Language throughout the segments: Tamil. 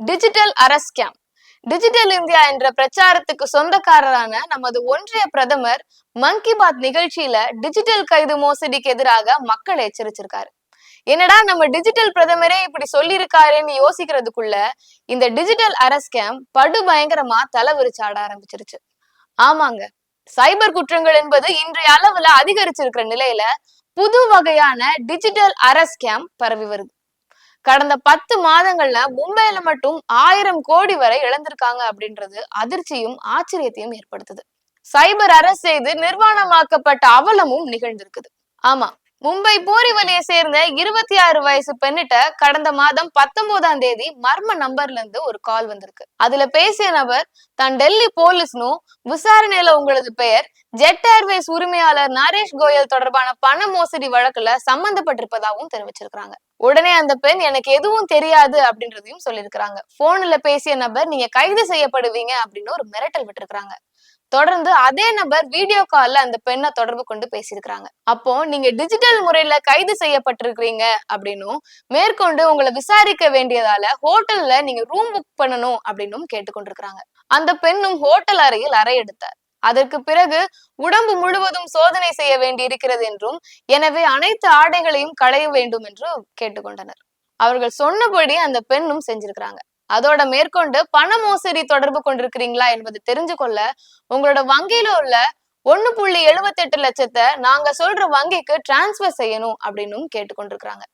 Digital arrest scam. Digital India என்ற பிரச்சாரத்துக்கு சொந்தக்காரரான நமது ஒன்றிய பிரதமர் மன் கி பாத் நிகழ்ச்சியில டிஜிட்டல் கைது மோசடிக்கு எதிராக மக்களை எச்சரிச்சிருக்காரு. என்னடா நம்ம டிஜிட்டல் பிரதமரே இப்படி சொல்லியிருக்காருன்னு யோசிக்கிறதுக்குள்ள இந்த டிஜிட்டல் அரஸ்ட் ஸ்கேம் படு பயங்கரமா தலைவிரிச்சாட ஆரம்பிச்சிருச்சு. ஆமாங்க, சைபர் குற்றங்கள் என்பது இன்றைய அளவுல அதிகரிச்சிருக்கிற நிலையில புது வகையான டிஜிட்டல் அரஸ்ட் ஸ்கேம் பரவி வருது. கடந்த 10 மாதங்கள்ல மும்பைல மட்டும் 1000 கோடி வரை இழந்திருக்காங்க அப்படின்றது அதிர்ச்சியும் ஆச்சரியத்தையும் ஏற்படுத்துது. சைபர் அரசு செய்து நிர்வாணமாக்கப்பட்ட அவலமும் நிகழ்ந்திருக்குது. ஆமா, மும்பை போரிவலியை சேர்ந்த 26 வயசு பெண்ணிட்ட கடந்த மாதம் 19ஆம் தேதி மர்ம நம்பர்ல இருந்து ஒரு கால் வந்திருக்கு. அதுல பேசிய நபர் தான் டெல்லி போலீஸ்னும் விசாரணையில உங்களது பெயர் ஜெட் ஏர்வேஸ் உரிமையாளர் நரேஷ் கோயல் தொடர்பான பண மோசடி வழக்குல சம்பந்தப்பட்டிருப்பதாகவும் தெரிவிச்சிருக்காங்க. உடனே அந்த பெண் எனக்கு எதுவும் தெரியாது அப்படின்றதையும் சொல்லியிருக்கிறாங்க. போன்ல பேசிய நபர் நீங்க கைது செய்யப்படுவீங்க அப்படின்னு ஒரு மிரட்டல் விட்டுருக்காங்க. தொடர்ந்து அதே நபர் வீடியோ கால்ல அந்த பெண்ணை தொடர்பு கொண்டு பேசியிருக்கிறாங்க. அப்போ நீங்க டிஜிட்டல் முறையில கைது செய்யப்பட்டிருக்கிறீங்க அப்படின்னும் மேற்கொண்டு உங்களை விசாரிக்க வேண்டியதால ஹோட்டல்ல நீங்க ரூம் புக் பண்ணணும் அப்படின்னும் கேட்டுக்கொண்டிருக்கிறாங்க. அந்த பெண்ணும் ஹோட்டல் அறையில் அறை எடுத்தார். அதற்கு பிறகு உடம்பு முழுவதும் சோதனை செய்ய வேண்டி இருக்கிறது என்றும் எனவே அனைத்து ஆடைகளையும் களைய வேண்டும் என்று கேட்டுக்கொண்டனர். அவர்கள் சொன்னபடி அந்த பெண்ணும் செஞ்சிருக்கிறாங்க. அதோட மேற்கொண்டு பண மோசடி தொடர்பு கொண்டிருக்கிறீங்களா என்பது தெரிஞ்சு கொள்ள உங்களோட வங்கியில உள்ள 1.78 லட்சத்தை நாங்க சொல்ற வங்கிக்கு டிரான்ஸ்பர் செய்யணும் அப்படின்னு கேட்டுக்கொண்டிருக்கிறாங்க.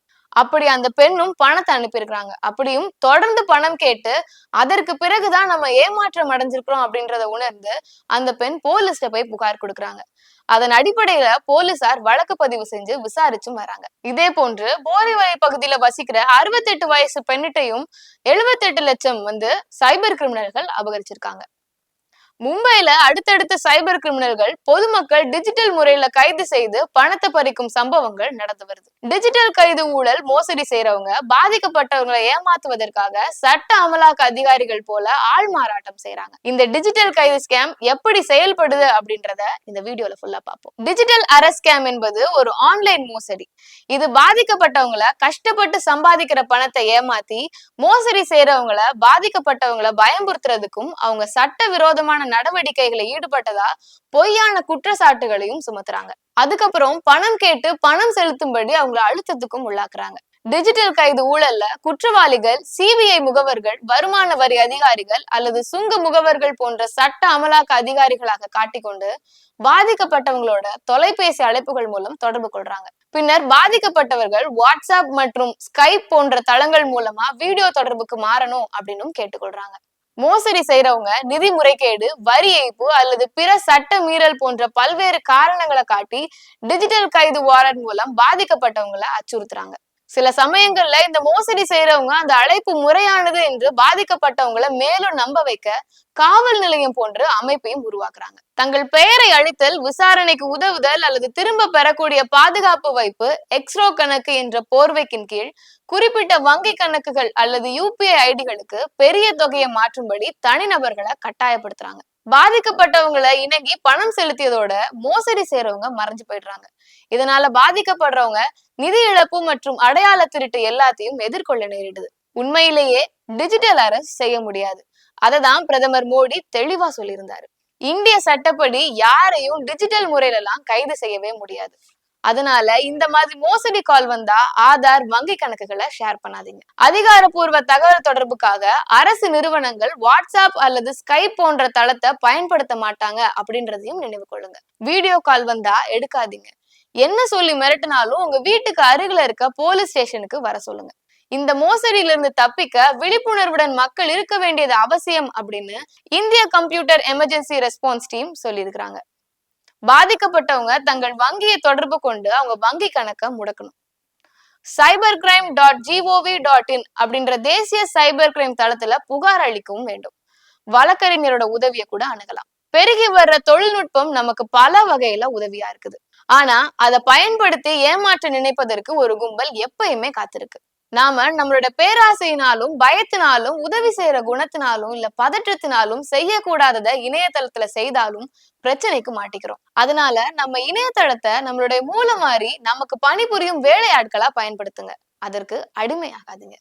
அப்படி அந்த பெண்ணும் பணத்தை அனுப்பியிருக்கிறாங்க. அப்படியும் தொடர்ந்து பணம் கேட்டு அதற்கு பிறகுதான் நம்ம ஏமாற்றம் அடைஞ்சிருக்கிறோம் அப்படின்றத உணர்ந்து அந்த பெண் போலீஸ்ல போய் புகார் கொடுக்குறாங்க. அதன் அடிப்படையில போலீசார் வழக்கு பதிவு செஞ்சு விசாரிச்சும் வராங்க. இதே போன்று போரிவலை பகுதியில வசிக்கிற 68 வயசு பெண்ணிட்டையும் 78 லட்சம் சைபர் கிரிமினல்கள் அபகரிச்சிருக்காங்க. மும்பைல அடுத்தடுத்த சைபர் கிரிமினல்கள் பொதுமக்கள் டிஜிட்டல் முறையில கைது செய்து பணத்தை பறிக்கும் சம்பவங்கள் நடந்து வருது. டிஜிட்டல் கைது ஊழல் மோசடி செய்யறவங்க பாதிக்கப்பட்டவங்களை ஏமாத்துவதற்காக சட்ட அமலாக்க அதிகாரிகள் போல ஆள் மாறாட்டம் செய்யறாங்க. இந்த டிஜிட்டல் கைது ஸ்கேம் எப்படி செயல்படுது அப்படின்றத இந்த வீடியோல ஃபுல்லா பார்ப்போம். டிஜிட்டல் அரஸ்ட் ஸ்கேம் என்பது ஒரு ஆன்லைன் மோசடி. இது பாதிக்கப்பட்டவங்களை கஷ்டப்பட்டு சம்பாதிக்கிற பணத்தை ஏமாத்தி மோசடி செய்யறவங்களை பாதிக்கப்பட்டவங்களை பயமுறுத்துறதுக்கும் அவங்க சட்ட விரோதமான நடவடிக்கைகளை ஈடுபட்டதா பொய்யான குற்றச்சாட்டுகளையும் சுமத்துறாங்க. அதுக்கப்புறம் பணம் கேட்டு பணம் செலுத்தும்படி அவங்களை அழுத்தத்துக்கும் உள்ளாக்குறாங்க. டிஜிட்டல் கைது ஊழல்ல குற்றவாளிகள் சிபிஐ முகவர்கள், வருமான வரி அதிகாரிகள் அல்லது சுங்க முகவர்கள் போன்ற சட்ட அமலாக்க அதிகாரிகளாக காட்டிக்கொண்டு பாதிக்கப்பட்டவங்களோட தொலைபேசி அழைப்புகள் மூலம் தொடர்பு கொள்றாங்க. பின்னர் பாதிக்கப்பட்டவர்கள் வாட்ஸ்அப் மற்றும் ஸ்கைப் போன்ற தளங்கள் மூலமா வீடியோ தொடர்புக்கு மாறணும் அப்படின்னு கேட்டுக்கொள்றாங்க. மோசடி செய்யறவங்க நிதி முறைகேடு, வரி ஏய்ப்பு அல்லது பிற சட்ட மீறல் போன்ற பல்வேறு காரணங்களை காட்டி டிஜிட்டல் கைது வாரண்ட் மூலம் பாதிக்கப்பட்டவங்களை அச்சுறுத்துறாங்க. சில சமயங்கள்ல இந்த மோசடி செய்யறவங்க அந்த அழைப்பு முறையானது என்று பாதிக்கப்பட்டவங்களை மேலும் நம்ப வைக்க காவல் நிலையம் போன்ற அமைப்பையும் உருவாக்குறாங்க. தங்கள் பெயரை அழித்தல், விசாரணைக்கு உதவுதல் அல்லது திரும்ப பெறக்கூடிய பாதுகாப்பு வைப்பு, எக்ஸ்ரோ கணக்கு என்ற போர்வைக்கின் கீழ் குறிப்பிட்ட வங்கி கணக்குகள் அல்லது யூபிஐ ஐடிகளுக்கு பெரிய தொகையை மாற்றும்படி தனிநபர்களை கட்டாயப்படுத்துறாங்க. பாதிக்கப்பட்டவங்களை இணங்கி பணம் செலுத்தியதோட மோசடி செய்யறவங்க மறைஞ்சு போயிடுறாங்க. இதனால பாதிக்கப்படுறவங்க நிதி இழப்பு மற்றும் அடையாள திருட்டு எல்லாத்தையும் எதிர்கொள்ள நேரிடுது. உண்மையிலேயே டிஜிட்டல் அரஸ்ட் செய்ய முடியாது. அததான் பிரதமர் மோடி தெளிவா சொல்லியிருந்தாரு. இந்திய சட்டப்படி யாரையும் டிஜிட்டல் முறையில எல்லாம் கைது செய்யவே முடியாது. அதனால இந்த மாதிரி மோசடி கால் வந்தா ஆதார், வங்கி கணக்குகளை ஷேர் பண்ணாதீங்க. அதிகாரப்பூர்வ தகவல் தொடர்புக்காக அரசு நிறுவனங்கள் வாட்ஸ்அப் அல்லது ஸ்கைப் போன்ற தளத்தை பயன்படுத்த மாட்டாங்க அப்படின்றதையும் நினைவு கொள்ளுங்க. வீடியோ கால் வந்தா எடுக்காதீங்க. என்ன சொல்லி மிரட்டினாலும் உங்க வீட்டுக்கு அருகில இருக்க போலீஸ் ஸ்டேஷனுக்கு வர சொல்லுங்க. இந்த மோசடியிலிருந்து தப்பிக்க விழிப்புணர்வுடன் மக்கள் இருக்க வேண்டியது அவசியம் அப்படின்னு இந்திய கம்ப்யூட்டர் எமர்ஜென்சி ரெஸ்பான்ஸ் டீம் சொல்லியிருக்கிறாங்க. பாதிக்கப்பட்டவங்க தங்கள் வங்கியை தொடர்பு கொண்டு அவங்க வங்கி கணக்கை முடக்கணும். cybercrime.gov.in அப்படின்ற தேசிய சைபர் கிரைம் தளத்துல புகார் அளிக்கவும் வேண்டும். வழக்கறிஞரோட உதவியை கூட அணுகலாம். பெருகி வர்ற தொழில்நுட்பம் நமக்கு பல வகையில உதவியா இருக்குது. ஆனா அதை பயன்படுத்தி ஏமாற்ற நினைப்பதற்கு ஒரு கும்பல் எப்பயுமே காத்திருக்கு. நாம நம்மளோட பேராசையினாலும் பயத்தினாலும் உதவி செய்யற குணத்தினாலும் இல்ல பதற்றத்தினாலும் செய்யக்கூடாததை இணையதளத்துல செய்தாலும் பிரச்சனைக்கு மாட்டிக்கிறோம். அதனால நம்ம இணையதளத்தை நம்மளுடைய மூலம் மாறி நமக்கு பணிபுரியும் வேலையாட்களா பயன்படுத்துங்க. அதற்கு அடிமையாகாதீங்க.